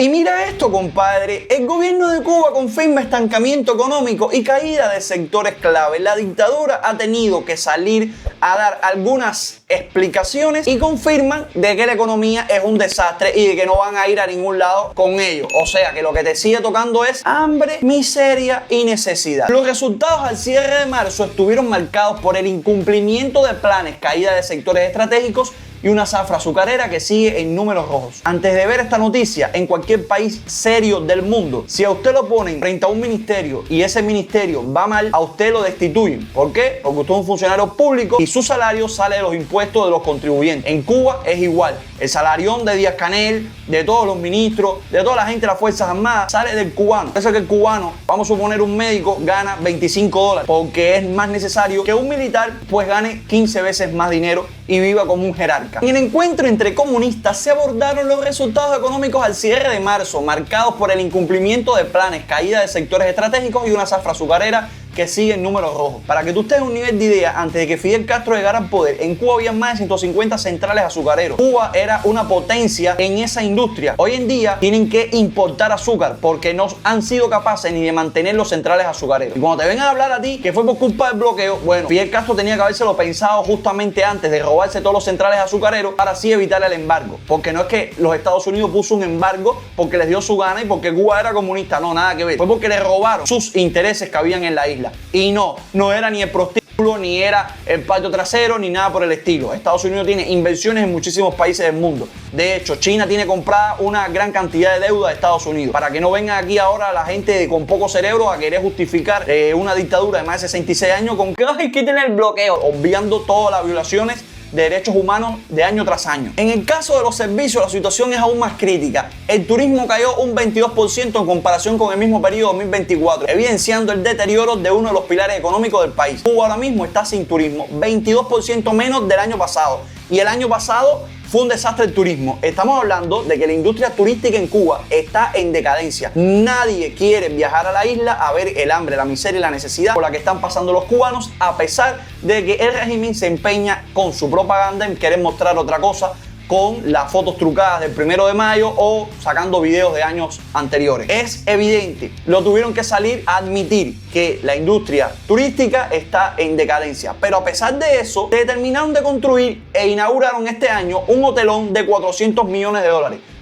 Y mira esto, compadre, el gobierno de Cuba confirma estancamiento económico y caída de sectores clave. La dictadura ha tenido que salir a dar algunas explicaciones y confirman de que la economía es un desastre y de que no van a ir a ningún lado con ello. O sea que lo que te sigue tocando es hambre, miseria y necesidad. Los resultados al cierre de marzo estuvieron marcados por el incumplimiento de planes, caída de sectores estratégicos y una zafra azucarera que sigue en números rojos. Antes de ver esta noticia, en cualquier país serio del mundo, si a usted lo ponen frente a un ministerio y ese ministerio va mal, a usted lo destituyen. ¿Por qué? Porque usted es un funcionario público y su salario sale de los impuestos de los contribuyentes. En Cuba es igual. El salarión de Díaz-Canel, de todos los ministros, de toda la gente de las Fuerzas Armadas, sale del cubano. Eso es que el cubano, vamos a suponer un médico, gana $25 porque es más necesario que un militar pues gane 15 veces más dinero y viva como un jerarca. En el encuentro entre comunistas se abordaron los resultados económicos al cierre de marzo, marcados por el incumplimiento de planes, caída de sectores estratégicos y una zafra azucarera que sigue en números rojos. Para que tú estés en un nivel de idea, antes de que Fidel Castro llegara al poder, en Cuba había más de 150 centrales azucareros. Cuba era una potencia en esa industria. Hoy en día tienen que importar azúcar porque no han sido capaces ni de mantener los centrales azucareros. Y cuando te vengan a hablar a ti que fue por culpa del bloqueo, bueno, Fidel Castro tenía que habérselo pensado justamente antes de robarse todos los centrales azucareros para así evitar el embargo. Porque no es que los Estados Unidos puso un embargo porque les dio su gana y porque Cuba era comunista. No, nada que ver. Fue porque le robaron sus intereses que habían en la isla. Y no era ni el prostíbulo, ni era el patio trasero, ni nada por el estilo. Estados Unidos tiene inversiones en muchísimos países del mundo. De hecho, China tiene comprada una gran cantidad de deuda de Estados Unidos. Para que no venga aquí ahora la gente con poco cerebro a querer justificar una dictadura de más de 66 años con que hay que tener el bloqueo, obviando todas las violaciones de derechos humanos de año tras año. En el caso de los servicios, la situación es aún más crítica. El turismo cayó un 22% en comparación con el mismo periodo 2024, evidenciando el deterioro de uno de los pilares económicos del país. Cuba ahora mismo está sin turismo, 22% menos del año pasado. Y el año pasado fue un desastre el turismo. Estamos hablando de que la industria turística en Cuba está en decadencia. Nadie quiere viajar a la isla a ver el hambre, la miseria y la necesidad por la que están pasando los cubanos, a pesar de que el régimen se empeña con su propaganda en querer mostrar otra cosa, con las fotos trucadas del 1 de mayo o sacando videos de años anteriores. Es evidente, lo tuvieron que salir a admitir que la industria turística está en decadencia. Pero a pesar de eso, terminaron de construir e inauguraron este año un hotelón de $400 millones.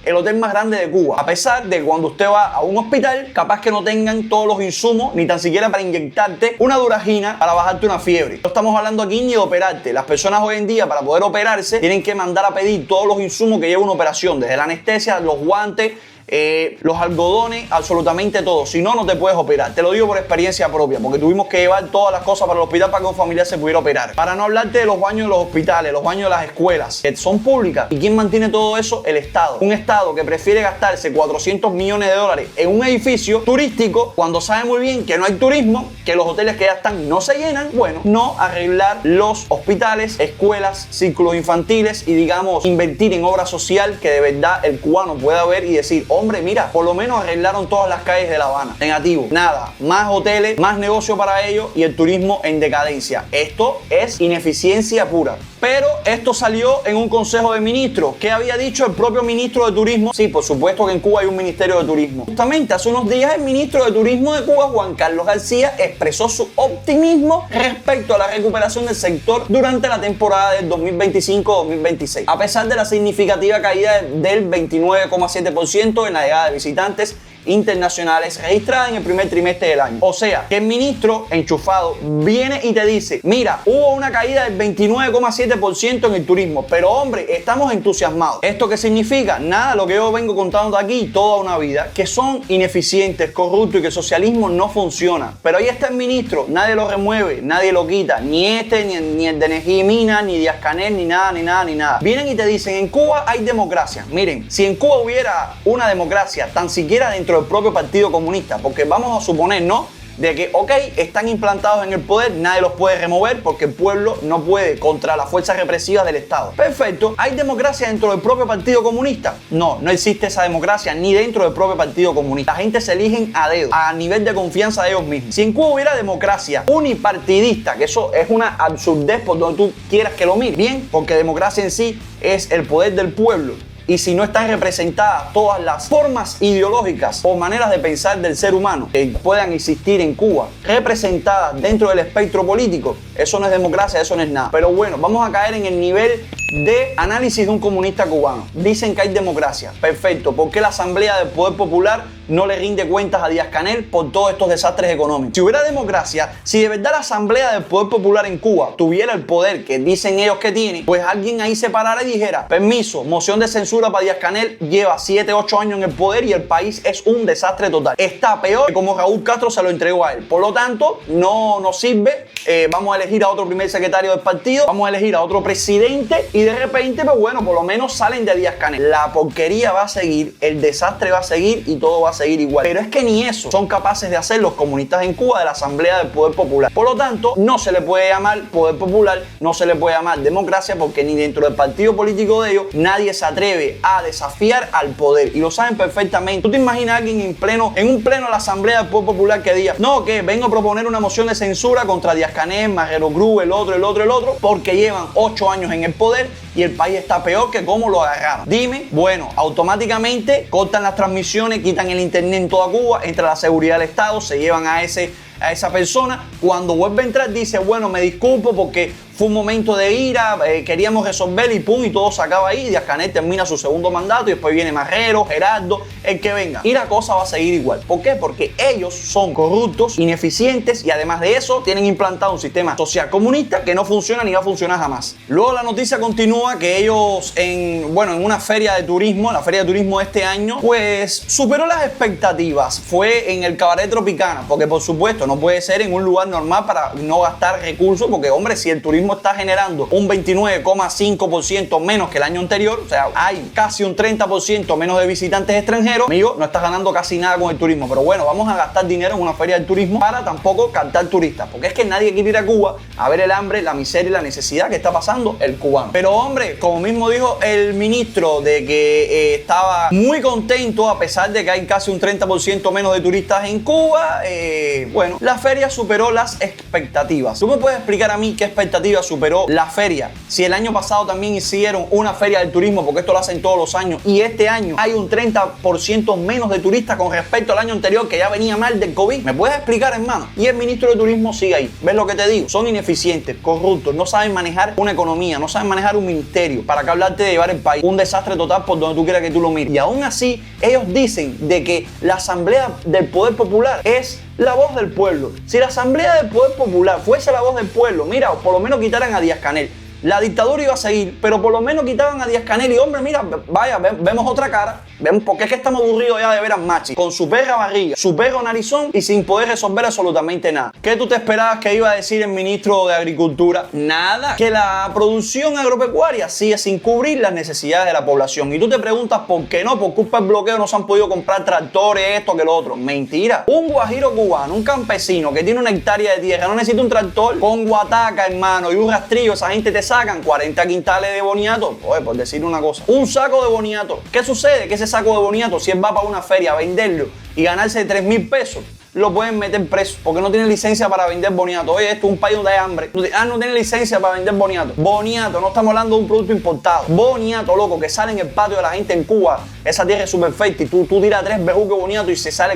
El hotel más grande de Cuba. A pesar de que cuando usted va a un hospital, capaz que no tengan todos los insumos, ni tan siquiera para inyectarte una duragina para bajarte una fiebre. No estamos hablando aquí ni de operarte. Las personas hoy en día, para poder operarse, tienen que mandar a pedir todos los insumos que lleva una operación, desde la anestesia, los guantes, los algodones, absolutamente todo. Si no, no te puedes operar. Te lo digo por experiencia propia, porque tuvimos que llevar todas las cosas para el hospital para que un familiar se pudiera operar. Para no hablarte de los baños de los hospitales, los baños de las escuelas, que son públicas. ¿Y quién mantiene todo eso? El Estado. Un Estado que prefiere gastarse $400 millones en un edificio turístico cuando sabe muy bien que no hay turismo, que los hoteles que ya están no se llenan. Bueno, no arreglar los hospitales, escuelas, círculos infantiles y, digamos, invertir en obra social que de verdad el cubano pueda ver y decir: hombre, mira, por lo menos arreglaron todas las calles de La Habana. Negativo. Nada. Más hoteles, más negocio para ellos y el turismo en decadencia. Esto es ineficiencia pura. Pero esto salió en un consejo de ministros. ¿Qué había dicho el propio ministro de Turismo? Sí, por supuesto que en Cuba hay un ministerio de turismo. Justamente hace unos días el ministro de Turismo de Cuba, Juan Carlos García, expresó su optimismo respecto a la recuperación del sector durante la temporada del 2025-2026. A pesar de la significativa caída del 29,7% en la llegada de visitantes internacionales registrada en el primer trimestre del año. O sea, que el ministro enchufado viene y te dice: mira, hubo una caída del 29,7% en el turismo, pero hombre, estamos entusiasmados. ¿Esto qué significa? Nada, lo que yo vengo contando aquí toda una vida, que son ineficientes, corruptos y que el socialismo no funciona. Pero ahí está el ministro, nadie lo remueve, nadie lo quita, ni ni el de Energía y Minas, ni Díaz-Canel, ni nada. Vienen y te dicen: en Cuba hay democracia. Miren, si en Cuba hubiera una democracia tan siquiera dentro del propio Partido Comunista, porque vamos a suponer, ¿no?, de que, ok, están implantados en el poder, nadie los puede remover porque el pueblo no puede contra las fuerzas represivas del Estado. Perfecto. ¿Hay democracia dentro del propio Partido Comunista? No existe esa democracia ni dentro del propio Partido Comunista. La gente se eligen a dedo, a nivel de confianza de ellos mismos. Si en Cuba hubiera democracia unipartidista, que eso es una absurdez por donde tú quieras que lo mires, bien, porque democracia en sí es el poder del pueblo, y si no están representadas todas las formas ideológicas o maneras de pensar del ser humano que puedan existir en Cuba, representadas dentro del espectro político, eso no es democracia, eso no es nada. Pero bueno, vamos a caer en el nivel de análisis de un comunista cubano. Dicen que hay democracia. Perfecto. ¿Por qué la Asamblea del Poder Popular no le rinde cuentas a Díaz-Canel por todos estos desastres económicos? Si hubiera democracia, si de verdad la Asamblea del Poder Popular en Cuba tuviera el poder que dicen ellos que tiene, pues alguien ahí se parara y dijera: permiso, moción de censura para Díaz-Canel, lleva 7, 8 años en el poder y el país es un desastre total. Está peor que como Raúl Castro se lo entregó a él. Por lo tanto, no nos sirve. Vamos a elegir a otro primer secretario del partido, vamos a elegir a otro presidente y de repente, pues bueno, por lo menos salen de Díaz-Canel. La porquería va a seguir, el desastre va a seguir y todo va a seguir igual. Pero es que ni eso son capaces de hacer los comunistas en Cuba de la Asamblea del Poder Popular. Por lo tanto, no se le puede llamar Poder Popular, no se le puede llamar democracia, porque ni dentro del partido político de ellos nadie se atreve a desafiar al poder. Y lo saben perfectamente. ¿Tú te imaginas a alguien en un pleno de la Asamblea del Poder Popular que diga: no, que vengo a proponer una moción de censura contra Díaz-Canel, Marrero Cruz, el otro, porque llevan 8 años en el poder y el país está peor que cómo lo agarraron? Dime. Bueno, automáticamente cortan las transmisiones, quitan el internet en toda Cuba, entra la seguridad del Estado, se llevan a esa persona. Cuando vuelve a entrar dice: bueno, me disculpo porque fue un momento de ira, queríamos resolver y pum, y todo se acaba ahí. Díaz-Canel termina su segundo mandato y después viene Marrero, Gerardo, el que venga. Y la cosa va a seguir igual. ¿Por qué? Porque ellos son corruptos, ineficientes y además de eso tienen implantado un sistema social comunista que no funciona ni va a funcionar jamás. Luego la noticia continúa que ellos en una feria de turismo, la feria de turismo de este año, pues superó las expectativas. Fue en el Cabaret Tropicana, porque por supuesto no puede ser en un lugar normal para no gastar recursos, porque hombre, si el turismo está generando un 29,5% menos que el año anterior, o sea, hay casi un 30% menos de visitantes extranjeros, amigo, no estás ganando casi nada con el turismo. Pero bueno, vamos a gastar dinero en una feria del turismo para tampoco captar turistas, porque es que nadie quiere ir a Cuba a ver el hambre, la miseria y la necesidad que está pasando el cubano. Pero hombre, como mismo dijo el ministro, de que estaba muy contento a pesar de que hay casi un 30% menos de turistas en Cuba, bueno, la feria superó las expectativas. ¿Tú me puedes explicar a mí qué expectativas superó la feria? Si el año pasado también hicieron una feria del turismo, porque esto lo hacen todos los años, y este año hay un 30% menos de turistas con respecto al año anterior, que ya venía mal del COVID. ¿Me puedes explicar, hermano? Y el ministro de turismo sigue ahí. ¿Ves lo que te digo? Son ineficientes, corruptos, no saben manejar una economía, no saben manejar un ministerio. ¿Para qué hablarte de llevar el país? Un desastre total por donde tú quieras que tú lo mires. Y aún así, ellos dicen de que la Asamblea del Poder Popular es la voz del pueblo. Si la Asamblea del Poder Popular fuese la voz del pueblo, mira, por lo menos quitaran a Díaz-Canel. La dictadura iba a seguir, pero por lo menos quitaban a Díaz-Canel y hombre, mira, vaya, vemos otra cara. Vemos porque es que estamos aburridos ya de ver a Machi con su perra barriga, su perro narizón y sin poder resolver absolutamente nada. ¿Qué tú te esperabas que iba a decir el ministro de Agricultura? Nada. Que la producción agropecuaria sigue sin cubrir las necesidades de la población. Y tú te preguntas por qué no, por culpa del bloqueo no se han podido comprar tractores, esto que lo otro. Mentira. Un guajiro cubano, un campesino que tiene una hectárea de tierra, no necesita un tractor con guataca, hermano, y un rastrillo. Esa gente te sacan 40 quintales de boniato. Oye, por decir una cosa. Un saco de boniato. ¿Qué sucede? Que ese saco de boniato, si él va para una feria a venderlo y ganarse 3.000 pesos, lo pueden meter preso porque no tiene licencia para vender boniato. Oye, esto es un país donde hay hambre. No tiene licencia para vender boniato. Boniato, no estamos hablando de un producto importado. Boniato, loco, que sale en el patio de la gente en Cuba. Esa tierra es súper fértil. Tú tiras 3 bejuques boniato y se saca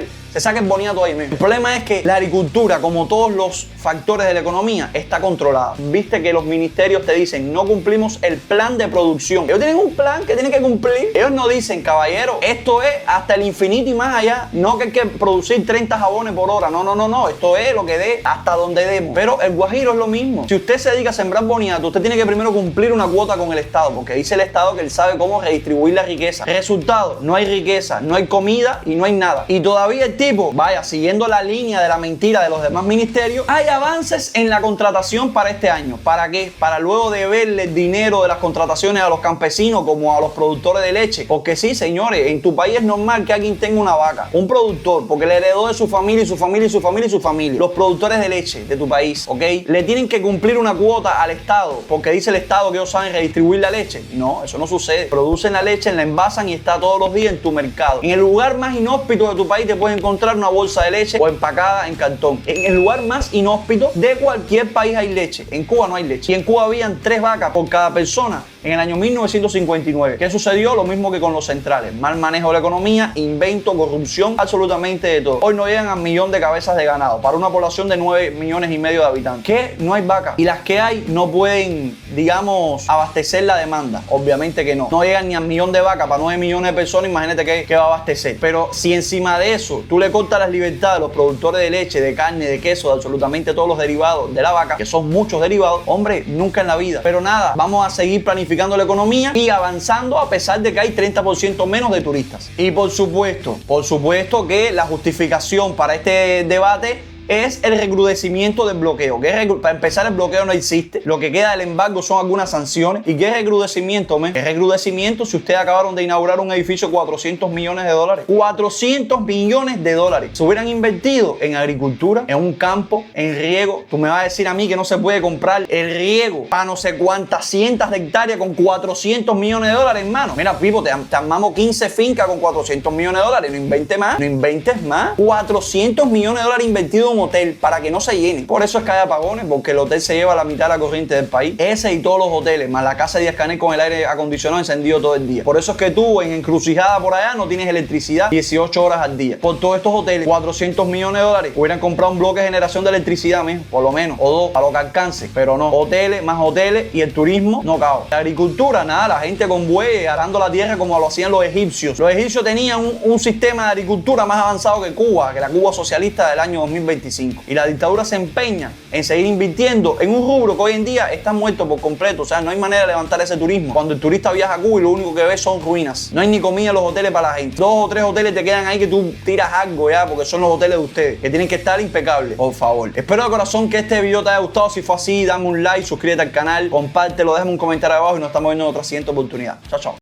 el boniato ahí mismo. El problema es que la agricultura, como todos los factores de la economía, está controlada. Viste que los ministerios te dicen: no cumplimos el plan de producción. Ellos tienen un plan que tienen que cumplir. Ellos no dicen: caballero, esto es hasta el infinito y más allá. No que hay que producir 30 jabones por hora. No. Esto es lo que dé hasta donde demos. Pero el guajiro es lo mismo. Si usted se dedica a sembrar boniato, usted tiene que primero cumplir una cuota con el Estado, porque dice el Estado que él sabe cómo redistribuir la riqueza. Resultado: no hay riqueza, no hay comida y no hay nada. Y todavía el tipo, vaya, siguiendo la línea de la mentira de los demás ministerios, hay avances en la contratación para este año. ¿Para qué? Para luego deberle el dinero de las contrataciones a los campesinos como a los productores de leche. Porque sí, señores, en tu país es normal que alguien tenga una vaca, un productor, porque le heredó de su familia y su familia y su familia y su familia. Los productores de leche de tu país, ¿ok? Le tienen que cumplir una cuota al Estado, porque dice el Estado que ellos saben redistribuir la leche. No, eso no sucede. Producen la leche, la envasan y está todos los días en tu mercado. En el lugar más inhóspito de tu país te puedes encontrar una bolsa de leche o empacada en cartón. En el lugar más inhóspito de cualquier país hay leche. En Cuba no hay leche. Y en Cuba habían 3 vacas por cada persona en el año 1959. ¿Qué sucedió? Lo mismo que con los centrales. Mal manejo de la economía, invento, corrupción, absolutamente de todo. Hoy no llegan al 1.000.000 de cabezas de ganado para una población de 9,5 millones de habitantes. ¿Qué? No hay vacas. Y las que hay no pueden, digamos, abastecer la demanda. Obviamente que no. No llegan ni al 1.000.000 de vacas para 9 millones de personas. Imagínate qué va a abastecer. Pero si encima de eso tú le cortas las libertades a los productores de leche, de carne, de queso, de absolutamente todos los derivados de la vaca, que son muchos derivados, hombre, nunca en la vida. Pero nada, vamos a seguir planificando la economía y avanzando a pesar de que hay 30% menos de turistas. Y por supuesto que la justificación para este debate es el recrudecimiento del bloqueo. Para empezar, el bloqueo no existe. Lo que queda del embargo son algunas sanciones. ¿Y qué es recrudecimiento, men? Es recrudecimiento si ustedes acabaron de inaugurar un edificio de 400 millones de dólares. 400 millones de dólares. Se hubieran invertido en agricultura, en un campo, en riego. Tú me vas a decir a mí que no se puede comprar el riego para no sé cuántas cientos de hectáreas con 400 millones de dólares, hermano. Mira, Pipo, te armamos 15 fincas con 400 millones de dólares. No inventes más. No inventes más. 400 millones de dólares invertidos un hotel para que no se llene. Por eso es que hay apagones, porque el hotel se lleva la mitad de la corriente del país. Ese y todos los hoteles, más la casa de Díaz Canel con el aire acondicionado encendido todo el día. Por eso es que tú en Encrucijada por allá no tienes electricidad 18 horas al día. Por todos estos hoteles, 400 millones de dólares, hubieran comprado un bloque de generación de electricidad mismo, por lo menos, o dos, a lo que alcance. Pero no, hoteles, más hoteles y el turismo no cabe. La agricultura, nada, la gente con bueyes arando la tierra como lo hacían los egipcios. Los egipcios tenían un sistema de agricultura más avanzado que Cuba, que la Cuba socialista del año 2025. Y la dictadura se empeña en seguir invirtiendo en un rubro que hoy en día está muerto por completo. O sea, no hay manera de levantar ese turismo. Cuando el turista viaja a Cuba y lo único que ve son ruinas. No hay ni comida en los hoteles para la gente. 2 o 3 hoteles te quedan ahí que tú tiras algo ya, porque son los hoteles de ustedes, que tienen que estar impecables. Por favor. Espero de corazón que este video te haya gustado. Si fue así, dame un like, suscríbete al canal, compártelo, déjame un comentario abajo y nos estamos viendo en otra siguiente oportunidad. Chao, chao.